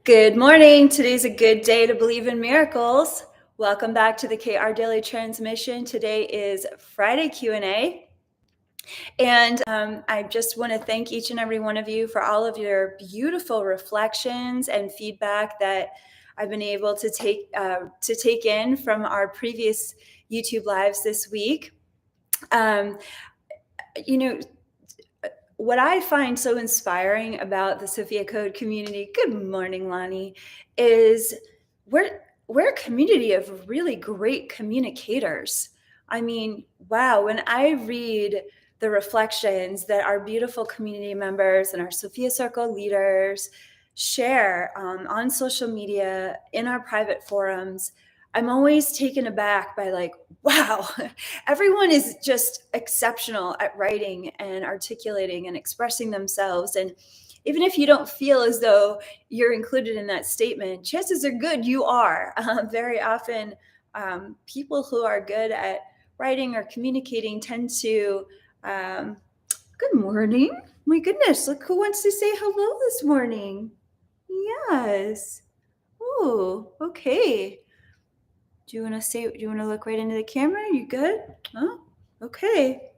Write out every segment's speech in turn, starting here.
Good morning. Today's a good day to believe in miracles. Welcome back to the KR Daily Transmission. Today is Friday Q&A. And I just want to thank each and every one of you for all of your beautiful reflections and feedback that I've been able to take in from our previous YouTube lives this week. Um, you know, what I find so inspiring about the Sophia Code community, good morning, Lonnie, is we're a community of really great communicators. I mean, wow, when I read the reflections that our beautiful community members and our Sophia Circle leaders share on social media, in our private forums, I'm always taken aback by like, wow, everyone is just exceptional at writing and articulating and expressing themselves. And even if you don't feel as though you're included in that statement, chances are good you are. Very often, people who are good at writing or communicating tend to, good morning. My goodness, look who wants to say hello this morning. Yes. Oh, okay. Do you want to look right into the camera? You good? Oh, okay.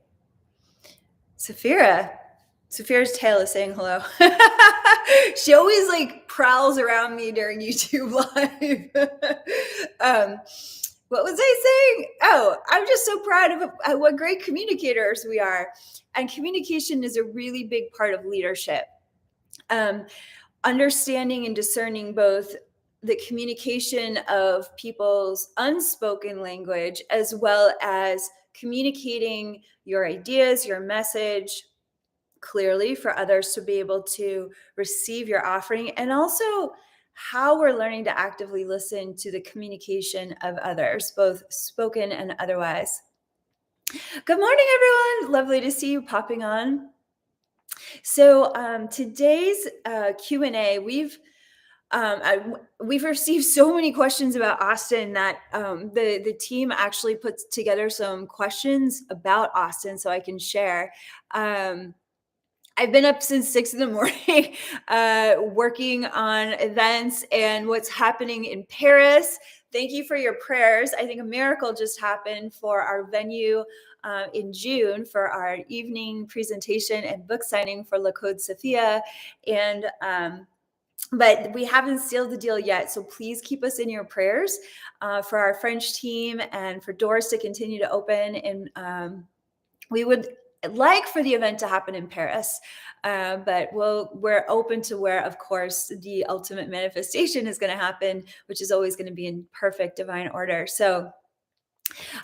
Saphira's tail is saying hello. She always like prowls around me during YouTube live. What was I saying? Oh, I'm just so proud of what great communicators we are. And communication is a really big part of leadership. Understanding and discerning both the communication of people's unspoken language, as well as communicating your ideas, your message clearly for others to be able to receive your offering, and also how we're learning to actively listen to the communication of others, both spoken and otherwise. Good morning, everyone. Lovely to see you popping on. So today's Q&A, we've received so many questions about Austin that the team actually puts together some questions about Austin so I can share. I've been up since 6 in the morning working on events and what's happening in Paris. Thank you for your prayers. I think a miracle just happened for our venue in June for our evening presentation and book signing for La Code Sophia. And but we haven't sealed the deal yet. So please keep us in your prayers for our French team and for doors to continue to open. And we would like for the event to happen in Paris, but we're open to where, of course, the ultimate manifestation is going to happen, which is always going to be in perfect divine order. So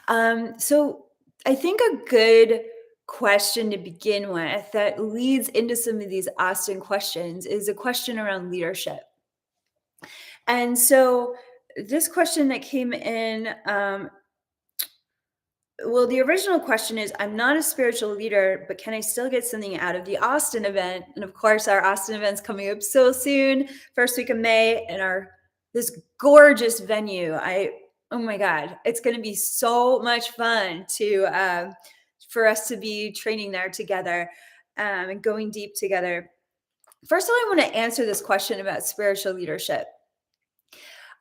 I think a good question to begin with that leads into some of these Austin questions is a question around leadership. And so this question that came in, well, the original question is, I'm not a spiritual leader, but can I still get something out of the Austin event? And of course, our Austin event's coming up so soon, first week of May, and this gorgeous venue. Oh my God, it's going to be so much fun for us to be training there together and going deep together. First of all, I want to answer this question about spiritual leadership.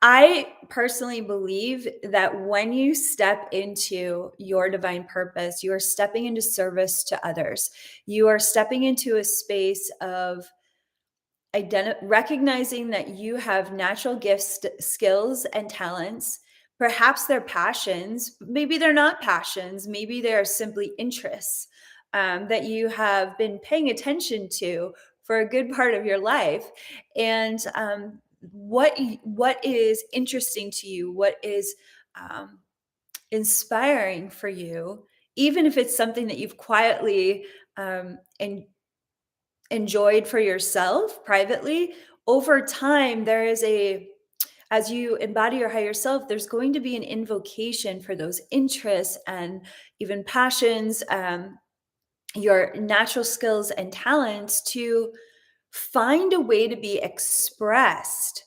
I personally believe that when you step into your divine purpose, you are stepping into service to others. You are stepping into a space of recognizing that you have natural gifts, skills, and talents. Perhaps they're passions. Maybe they're not passions. Maybe they're simply interests that you have been paying attention to for a good part of your life. And what is interesting to you, what is inspiring for you, even if it's something that you've quietly enjoyed for yourself privately, over time as you embody your higher self, there's going to be an invocation for those interests and even passions, your natural skills and talents to find a way to be expressed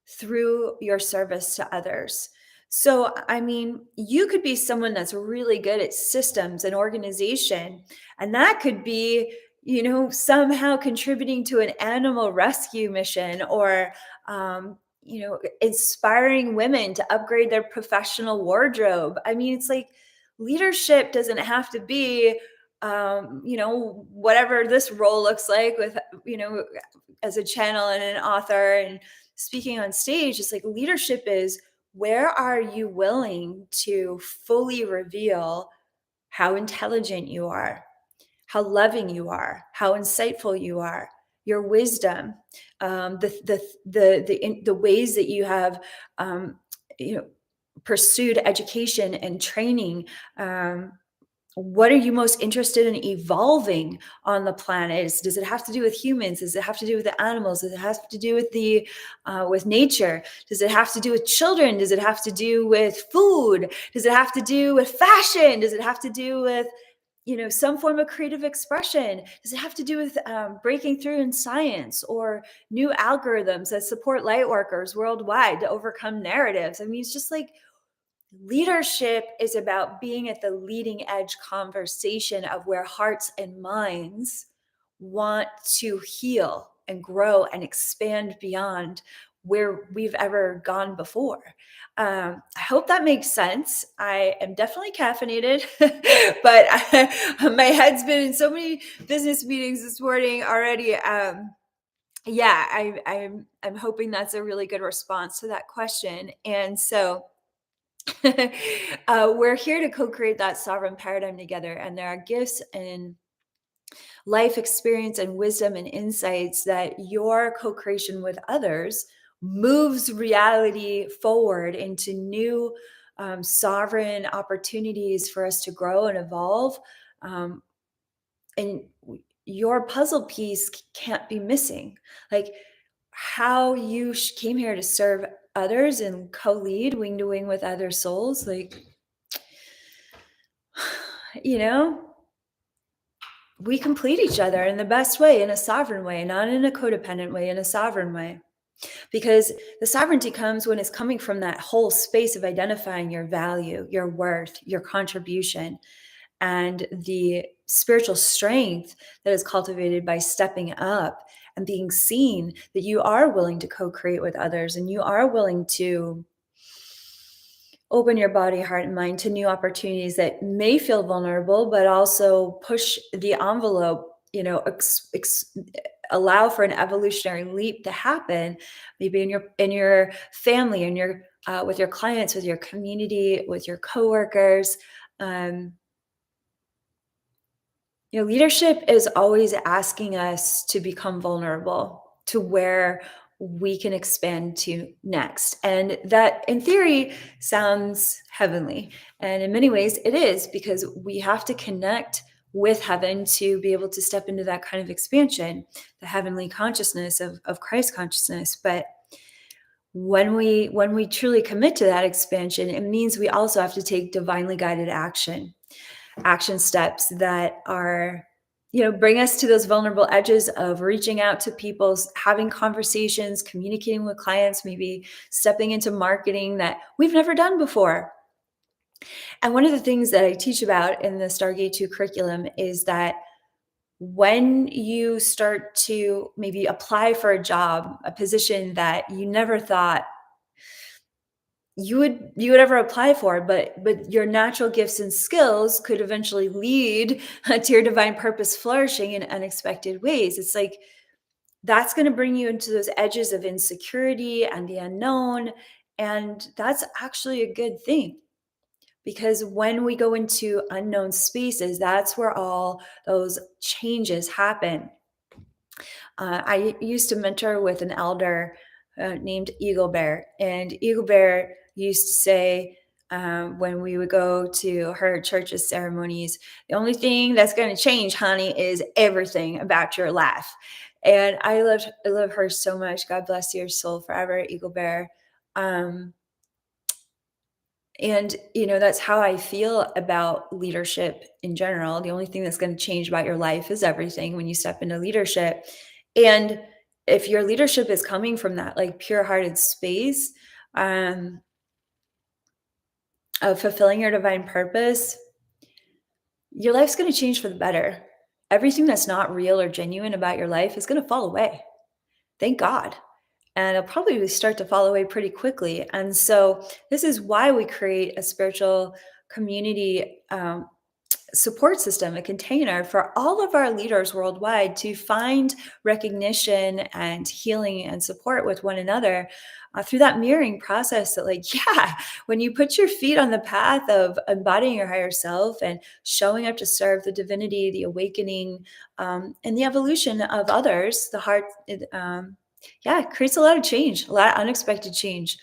through your service to others. So, I mean, you could be someone that's really good at systems and organization, and that could be, somehow contributing to an animal rescue mission or inspiring women to upgrade their professional wardrobe. I mean, it's like leadership doesn't have to be, whatever this role looks like with, as a channel and an author and speaking on stage. It's like leadership is, where are you willing to fully reveal how intelligent you are, how loving you are, how insightful you are, your wisdom, the ways that you have, you know, pursued education and training. What are you most interested in evolving on the planet? Does it have to do with humans? Does it have to do with the animals? Does it have to do with the with nature? Does it have to do with children? Does it have to do with food? Does it have to do with fashion? Does it have to do with some form of creative expression? Does it have to do with breaking through in science or new algorithms that support light workers worldwide to overcome narratives? I mean, it's just like leadership is about being at the leading edge conversation of where hearts and minds want to heal and grow and expand beyond where we've ever gone before. I hope that makes sense. I am definitely caffeinated, but my head's been in so many business meetings this morning already. Yeah, I'm hoping that's a really good response to that question. And so we're here to co-create that sovereign paradigm together, and there are gifts and life experience and wisdom and insights that your co-creation with others moves reality forward into new sovereign opportunities for us to grow and evolve. Um, and your puzzle piece can't be missing. Like how you came here to serve others and co-lead wing to wing with other souls. Like, you know, we complete each other in the best way, in a sovereign way, not in a codependent way, in a sovereign way. Because the sovereignty comes when it's coming from that whole space of identifying your value, your worth, your contribution, and the spiritual strength that is cultivated by stepping up and being seen that you are willing to co-create with others and you are willing to open your body, heart, and mind to new opportunities that may feel vulnerable, but also push the envelope, allow for an evolutionary leap to happen, maybe in your family, in your with your clients, with your community, with your coworkers. Leadership is always asking us to become vulnerable to where we can expand to next. And that, in theory, sounds heavenly. And in many ways, it is, because we have to connect with heaven to be able to step into that kind of expansion, the heavenly consciousness of Christ consciousness. But when we truly commit to that expansion, it means we also have to take divinely guided action steps that are, bring us to those vulnerable edges of reaching out to people, having conversations, communicating with clients, maybe stepping into marketing that we've never done before. And one of the things that I teach about in the Stargate 2 curriculum is that when you start to maybe apply for a job, a position that you never thought you would ever apply for, but your natural gifts and skills could eventually lead to your divine purpose flourishing in unexpected ways. It's like that's going to bring you into those edges of insecurity and the unknown, and that's actually a good thing, because when we go into unknown spaces, that's where all those changes happen. I used to mentor with an elder named Eagle Bear, and Eagle Bear used to say, when we would go to her church's ceremonies, the only thing that's going to change, honey, is everything about your life. And I love her so much. God bless your soul forever, Eagle Bear. And, that's how I feel about leadership in general. The only thing that's going to change about your life is everything when you step into leadership. And if your leadership is coming from that like pure-hearted space of fulfilling your divine purpose, your life's going to change for the better. Everything that's not real or genuine about your life is going to fall away. Thank God. and it'll probably start to fall away pretty quickly. And so this is why we create a spiritual community support system, a container for all of our leaders worldwide to find recognition and healing and support with one another through that mirroring process. That, like, yeah, when you put your feet on the path of embodying your higher self and showing up to serve the divinity, the awakening, and the evolution of others, the heart, yeah, it creates a lot of change, a lot of unexpected change.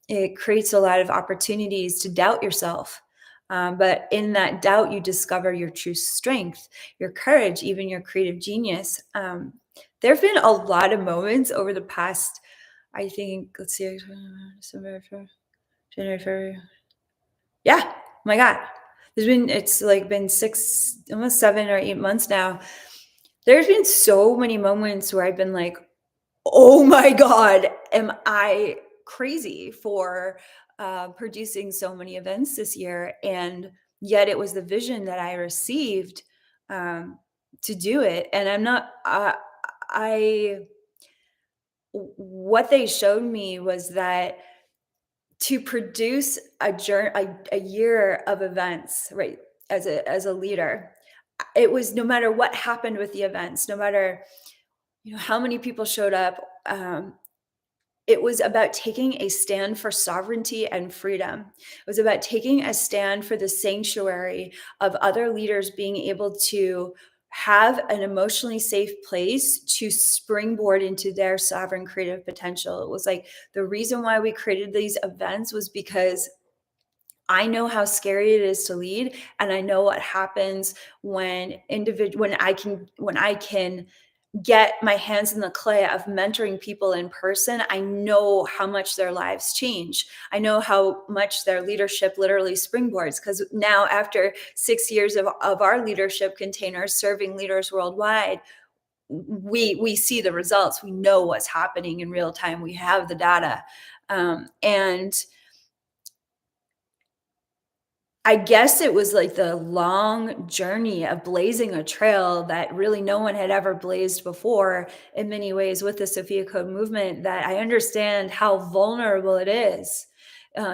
It creates a lot of opportunities to doubt yourself. But in that doubt, you discover your true strength, your courage, even your creative genius. There have been a lot of moments over the past, I think, let's see, December, January, February. Yeah, oh my God. It's like been 6, almost 7 or 8 months now. There's been so many moments where I've been like, oh my God, am I crazy for producing so many events this year? And yet it was the vision that I received um, to do it. And I'm not, what they showed me was that to produce a year of events, right, as a leader, it was no matter what happened with the events, no matter how many people showed up. It was about taking a stand for sovereignty and freedom. It was about taking a stand for the sanctuary of other leaders being able to have an emotionally safe place to springboard into their sovereign creative potential. It was like the reason why we created these events was because I know how scary it is to lead, and I know what happens when I can get my hands in the clay of mentoring people in person. I know how much their lives change. I know how much their leadership literally springboards, because now, after 6 years of our leadership containers serving leaders worldwide, we see the results. We know what's happening in real time. We have the data. And I guess it was like the long journey of blazing a trail that really no one had ever blazed before, in many ways, with the Sophia Code movement, that I understand how vulnerable it is.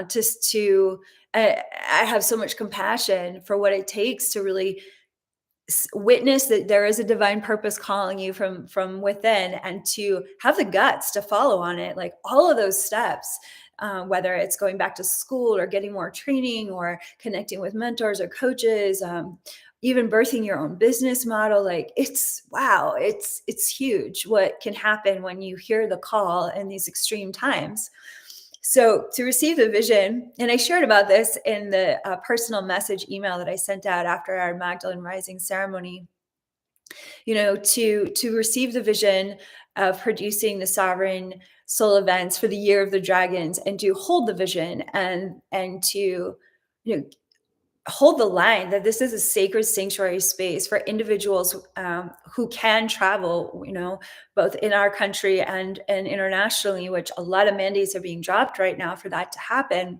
Just to, I have so much compassion for what it takes to really witness that there is a divine purpose calling you from within, and to have the guts to follow on it. Like, all of those steps, whether it's going back to school or getting more training or connecting with mentors or coaches, even birthing your own business model. Like, it's wow, it's huge what can happen when you hear the call in these extreme times. So, to receive the vision, and I shared about this in the personal message email that I sent out after our Magdalene Rising ceremony, to receive the vision of producing the sovereign soul events for the year of the dragons, and to hold the vision, and to hold the line that this is a sacred sanctuary space for individuals who can travel, both in our country and internationally, which a lot of mandates are being dropped right now for that to happen,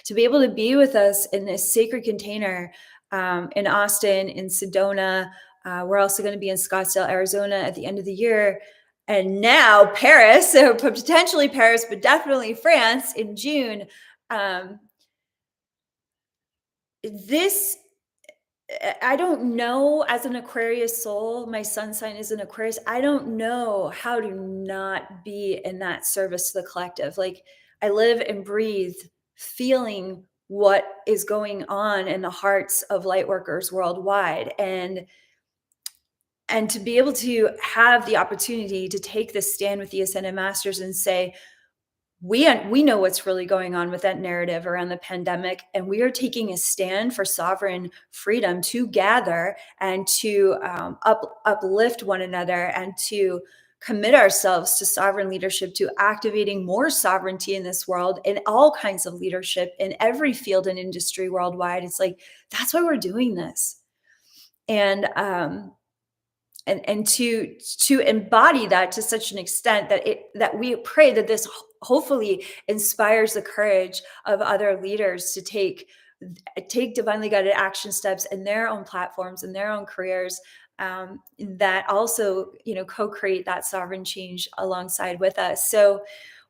to be able to be with us in this sacred container in Austin, in Sedona. We're also going to be in Scottsdale, Arizona at the end of the year. And now Paris, so potentially Paris, but definitely France in June. This, I don't know, as an Aquarius soul, my sun sign is an Aquarius. I don't know how to not be in that service to the collective. Like, I live and breathe feeling what is going on in the hearts of light workers worldwide. And to be able to have the opportunity to take this stand with the Ascended Masters and say, we know what's really going on with that narrative around the pandemic, and we are taking a stand for sovereign freedom to gather and to uplift one another, and to commit ourselves to sovereign leadership, to activating more sovereignty in this world, in all kinds of leadership in every field and industry worldwide. It's like, that's why we're doing this. And to embody that to such an extent that we pray that this hopefully inspires the courage of other leaders to take divinely guided action steps in their own platforms, in their own careers, that also, co-create that sovereign change alongside with us. So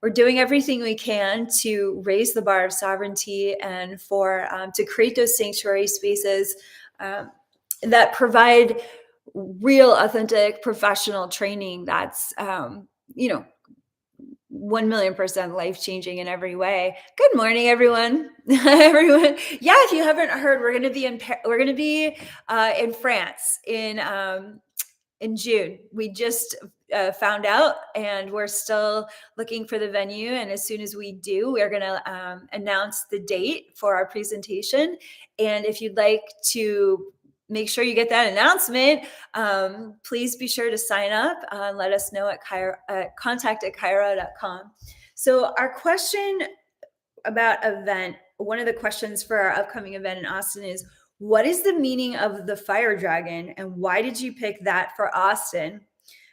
we're doing everything we can to raise the bar of sovereignty and for to create those sanctuary spaces that provide real, authentic, professional training that's 1,000,000% life changing in every way. Good morning, everyone. Everyone, yeah. If you haven't heard, we're going to be in France in June. We just found out, and we're still looking for the venue. And as soon as we do, we're going to announce the date for our presentation. And if you'd like to make sure you get that announcement, please be sure to sign up. Let us know at contact@kaira.com. So our question about event, one of the questions for our upcoming event in Austin is, what is the meaning of the fire dragon, and why did you pick that for Austin?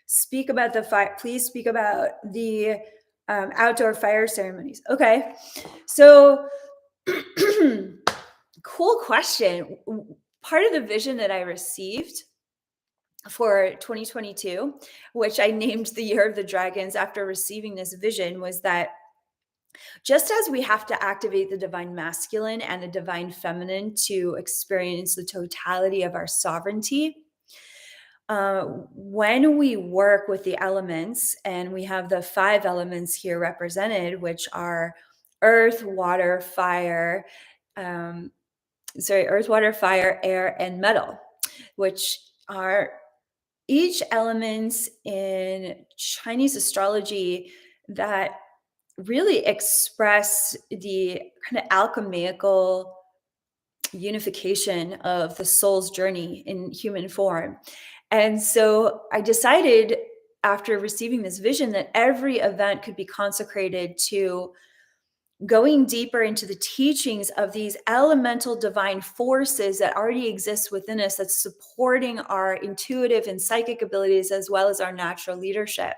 Speak about the fire. Please speak about the outdoor fire ceremonies. Okay, so cool question. Part of the vision that I received for 2022, which I named the Year of the Dragons after receiving this vision, was that just as we have to activate the divine masculine and the divine feminine to experience the totality of our sovereignty, when we work with the elements, and we have the 5 elements here represented, which are earth, water, fire, earth, water, fire, air, and metal, which are each elements in Chinese astrology that really express the kind of alchemical unification of the soul's journey in human form. And so I decided, after receiving this vision, that every event could be consecrated to going deeper into the teachings of these elemental divine forces that already exist within us, that's supporting our intuitive and psychic abilities as well as our natural leadership.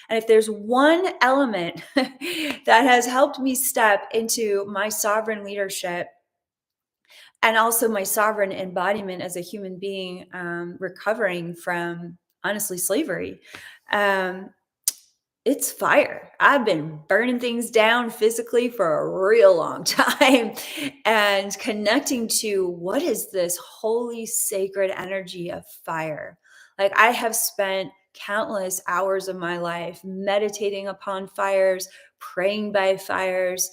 And if there's one element that has helped me step into my sovereign leadership and also my sovereign embodiment as a human being, recovering from, honestly, slavery, it's fire. I've been burning things down physically for a real long time and connecting to what is this holy, sacred energy of fire. Like, I have spent countless hours of my life meditating upon fires, praying by fires,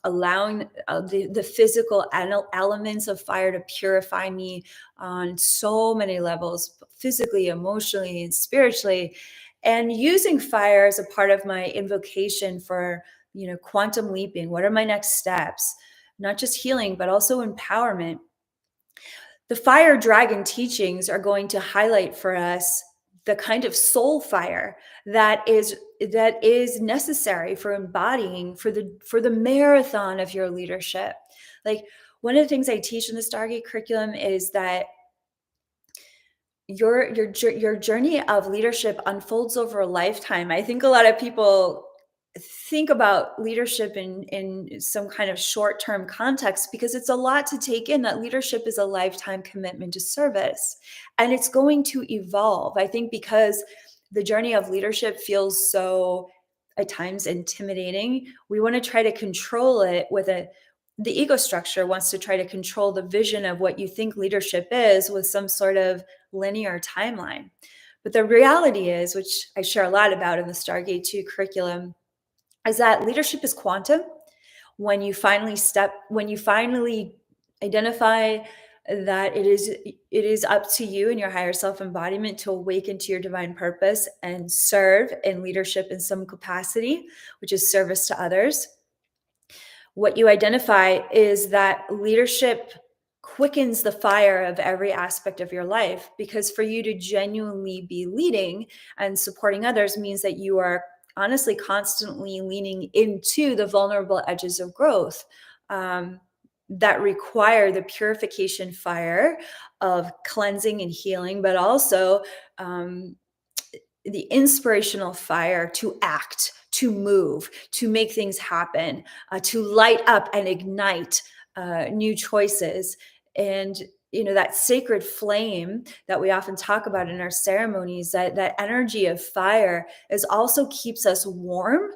allowing the physical elements of fire to purify me on so many levels, physically, emotionally, and spiritually. And using fire as a part of my invocation for, quantum leaping. What are my next steps? Not just healing, but also empowerment. The fire dragon teachings are going to highlight for us the kind of soul fire that is necessary for embodying for the marathon of your leadership. Like, one of the things I teach in the Stargate curriculum is that your journey of leadership unfolds over a lifetime. I think a lot of people think about leadership in some kind of short-term context, because it's a lot to take in. That leadership is a lifetime commitment to service, and it's going to evolve. I think because the journey of leadership feels so, at times, intimidating, we want to try to control it with the ego structure wants to try to control the vision of what you think leadership is with some sort of linear timeline. But the reality is, which I share a lot about in the Stargate 2 curriculum, is that leadership is quantum. When you finally identify that it is up to you and your higher self embodiment to awaken to your divine purpose and serve in leadership in some capacity, which is service to others. What you identify is that leadership quickens the fire of every aspect of your life, because for you to genuinely be leading and supporting others means that you are honestly constantly leaning into the vulnerable edges of growth that require the purification fire of cleansing and healing, but also the inspirational fire to act, to move, to make things happen, to light up and ignite new choices. And that sacred flame that we often talk about in our ceremonies, that energy of fire is also keeps us warm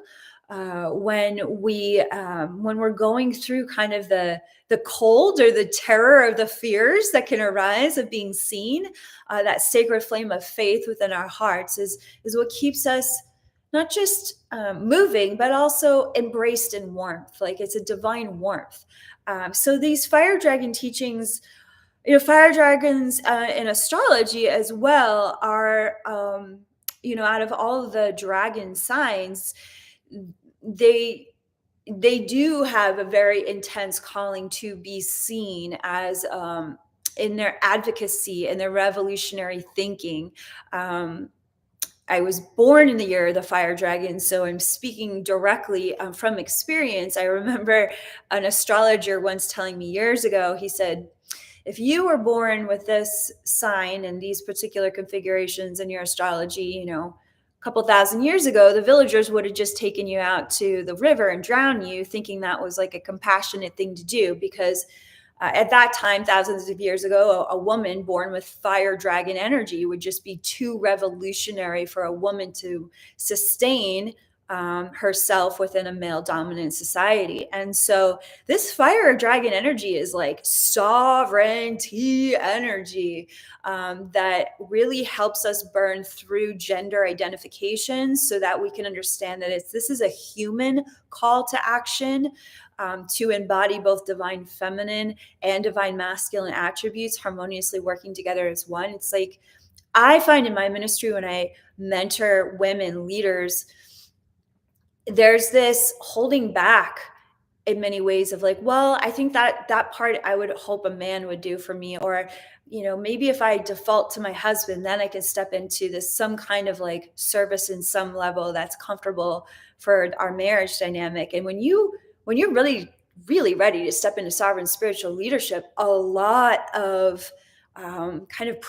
when we're going through kind of the cold or the terror or the fears that can arise of being seen. That sacred flame of faith within our hearts is what keeps us not just moving, but also embraced in warmth. Like, it's a divine warmth. So these fire dragon teachings, fire dragons in astrology as well are, out of all of the dragon signs, they they do have a very intense calling to be seen as, in their advocacy and their revolutionary thinking. Um, I was born in the year of the fire dragon, so I'm speaking directly from experience. I remember an astrologer once telling me years ago, he said, if you were born with this sign and these particular configurations in your astrology, a couple thousand years ago, the villagers would have just taken you out to the river and drowned you, thinking that was like a compassionate thing to do, because at that time, thousands of years ago, a woman born with fire dragon energy would just be too revolutionary for a woman to sustain herself within a male dominant society. And so this fire dragon energy is like sovereignty energy, that really helps us burn through gender identifications so that we can understand that this is a human call to action, to embody both divine feminine and divine masculine attributes harmoniously working together as one. It's like, I find in my ministry, when I mentor women leaders, there's this holding back in many ways of like, well, I think that part I would hope a man would do for me, or maybe if I default to my husband, then I can step into this some kind of like service in some level that's comfortable for our marriage dynamic. And when you're really really ready to step into sovereign spiritual leadership, a lot of kind of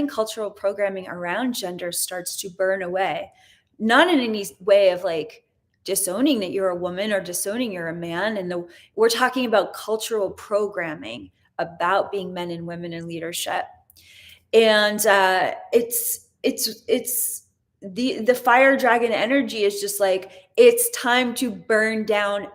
cultural programming around gender starts to burn away. Not in any way of like disowning that you're a woman or disowning you're a man. And we're talking about cultural programming about being men and women in leadership. And it's the fire dragon energy is just like, it's time to burn down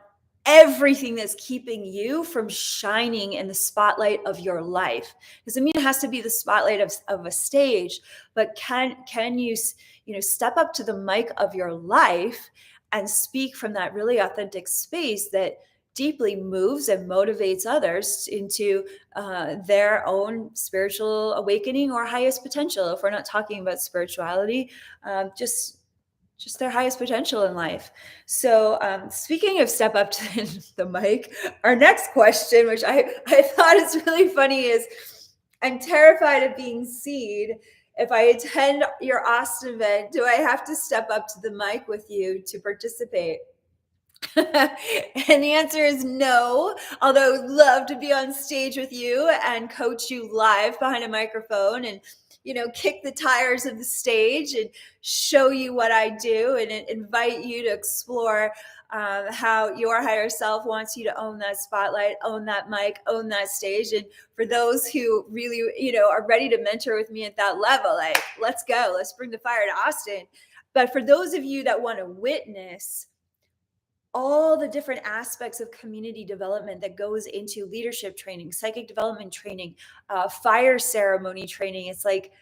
everything that's keeping you from shining in the spotlight of your life. Doesn't mean it has to be the spotlight of a stage, but can you step up to the mic of your life and speak from that really authentic space that deeply moves and motivates others into their own spiritual awakening or highest potential. If we're not talking about spirituality, just their highest potential in life. So speaking of step up to the mic, our next question, which I thought is really funny, is I'm terrified of being seen. If I attend your Austin event, do I have to step up to the mic with you to participate? And the answer is no, although I would love to be on stage with you and coach you live behind a microphone and kick the tires of the stage and show you what I do and invite you to explore how your higher self wants you to own that spotlight, own that mic, own that stage. And for those who really, are ready to mentor with me at that level, like, let's go, let's bring the fire to Austin. But for those of you that want to witness all the different aspects of community development that goes into leadership training, psychic development training, fire ceremony training, it's like,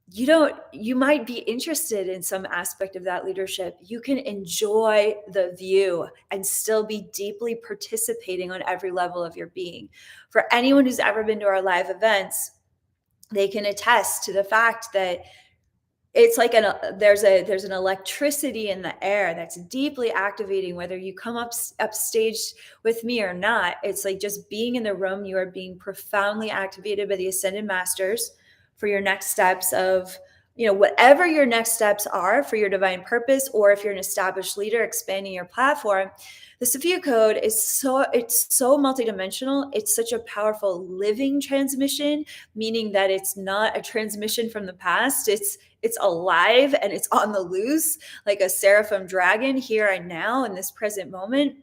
you might be interested in some aspect of that leadership. You can enjoy the view and still be deeply participating on every level of your being. For anyone who's ever been to our live events, they can attest to the fact that it's like there's an electricity in the air that's deeply activating, whether you come upstage with me or not. It's like just being in the room, you are being profoundly activated by the ascended masters for your next steps of, whatever your next steps are for your divine purpose, or if you're an established leader expanding your platform. The Sophia Code is so multidimensional. It's such a powerful living transmission, meaning that it's not a transmission from the past. It's alive and it's on the loose, like a seraphim dragon here and now in this present moment.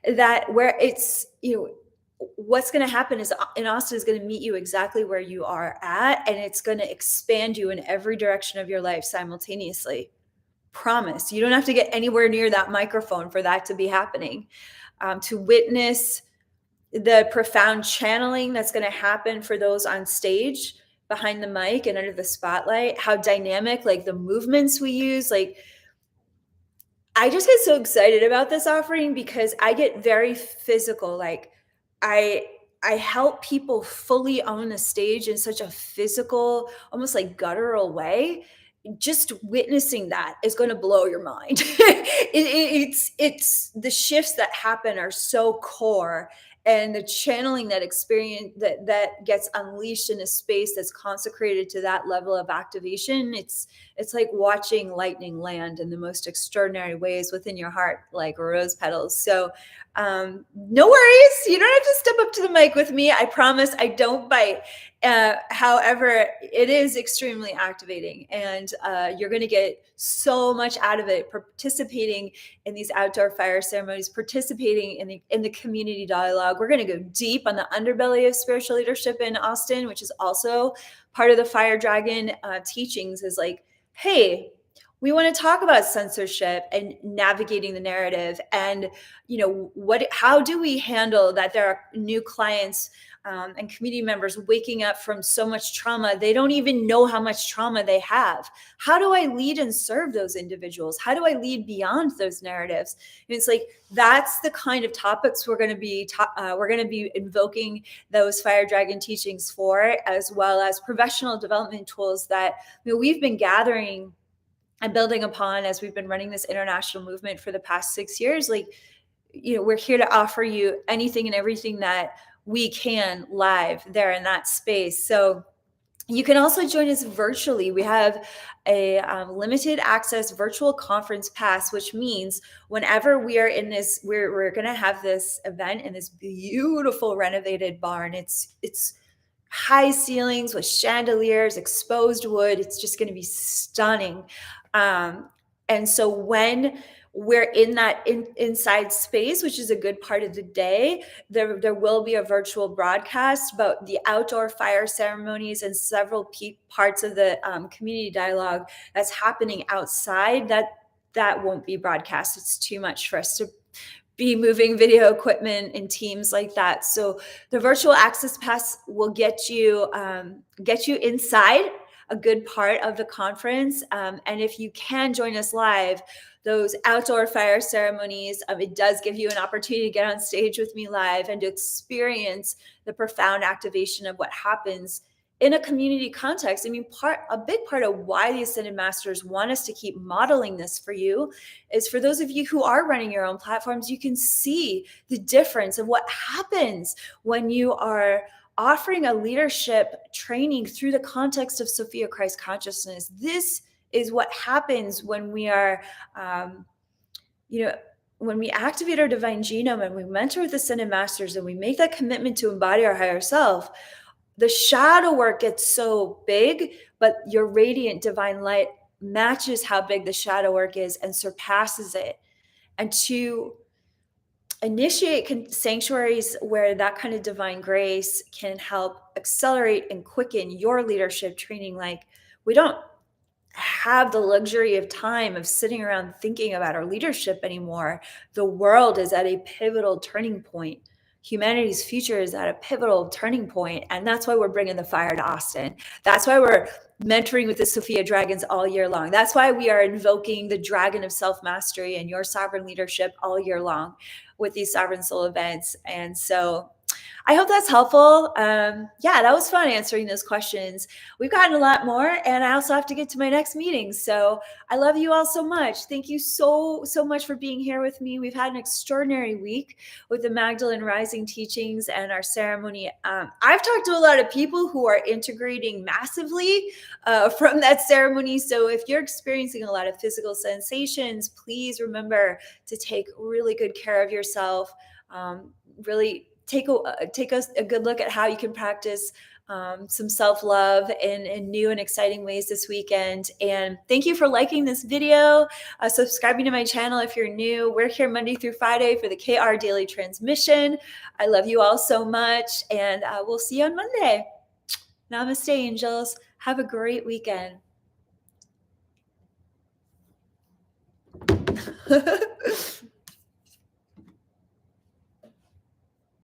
That where it's, what's going to happen is in Austin is going to meet you exactly where you are at, and it's going to expand you in every direction of your life simultaneously. Promise. You don't have to get anywhere near that microphone for that to be happening. To witness the profound channeling that's going to happen for those on stage behind the mic and under the spotlight, how dynamic, like the movements we use, like I just get so excited about this offering because I get very physical. Like I I help people fully own the stage in such a physical, almost like guttural way. Just witnessing that is going to blow your mind. It's the shifts that happen are so core, and the channeling that experience that gets unleashed in a space that's consecrated to that level of activation. It's like watching lightning land in the most extraordinary ways within your heart, like rose petals. So no worries, you don't have to step up to the mic with me. I promise I don't bite. However, it is extremely activating, and you're going to get so much out of it participating in these outdoor fire ceremonies, participating in the community dialogue. We're going to go deep on the underbelly of spiritual leadership in Austin, which is also part of the Fire Dragon teachings. Is like, hey, we want to talk about censorship and navigating the narrative, and how do we handle that there are new clients and community members waking up from so much trauma they don't even know how much trauma they have. How do I lead and serve those individuals? How do I lead beyond those narratives? And it's like that's the kind of topics we're going to be invoking those Fire Dragon teachings for, as well as professional development tools that we've been gathering and building upon as we've been running this international movement for the past 6 years. Like, we're here to offer you anything and everything that we can live there in that space. So you can also join us virtually. We have a limited access virtual conference pass, which means whenever we are in this, we're going to have this event in this beautiful renovated barn. It's high ceilings with chandeliers, exposed wood. It's just going to be stunning. And so when we're in that inside space, which is a good part of the day, there will be a virtual broadcast about the outdoor fire ceremonies and several parts of the community dialogue that's happening outside. That won't be broadcast. It's too much for us to be moving video equipment in teams like that. So the virtual access pass will get you inside a good part of the conference. And if you can join us live, those outdoor fire ceremonies, it does give you an opportunity to get on stage with me live and to experience the profound activation of what happens in a community context. I mean, a big part of why the Ascended Masters want us to keep modeling this for you is for those of you who are running your own platforms, you can see the difference of what happens when you are offering a leadership training through the context of Sophia Christ consciousness. This is what happens when we are, when we activate our divine genome and we mentor with the Ascended Masters and we make that commitment to embody our higher self. The shadow work gets so big, but your radiant divine light matches how big the shadow work is and surpasses it. And to initiate sanctuaries where that kind of divine grace can help accelerate and quicken your leadership training. Like, we don't have the luxury of time of sitting around thinking about our leadership anymore. The world is at a pivotal turning point. Humanity's future is at a pivotal turning point, and that's why we're bringing the fire to Austin. That's why we're mentoring with the Sophia Dragons all year long. That's why we are invoking the dragon of self-mastery and your sovereign leadership all year long with these Sovereign Soul events. And so I hope that's helpful. That was fun answering those questions. We've gotten a lot more, and I also have to get to my next meeting. So I love you all so much. Thank you so much for being here with me. We've had an extraordinary week with the Magdalene Rising teachings and our ceremony. I've talked to a lot of people who are integrating massively from that ceremony. So if you're experiencing a lot of physical sensations, please remember to take really good care of yourself. Really take a good look at how you can practice some self-love in new and exciting ways this weekend. And thank you for liking this video, subscribing to my channel if you're new. We're here Monday through Friday for the KR Daily Transmission. I love you all so much, and we'll see you on Monday. Namaste, angels. Have a great weekend.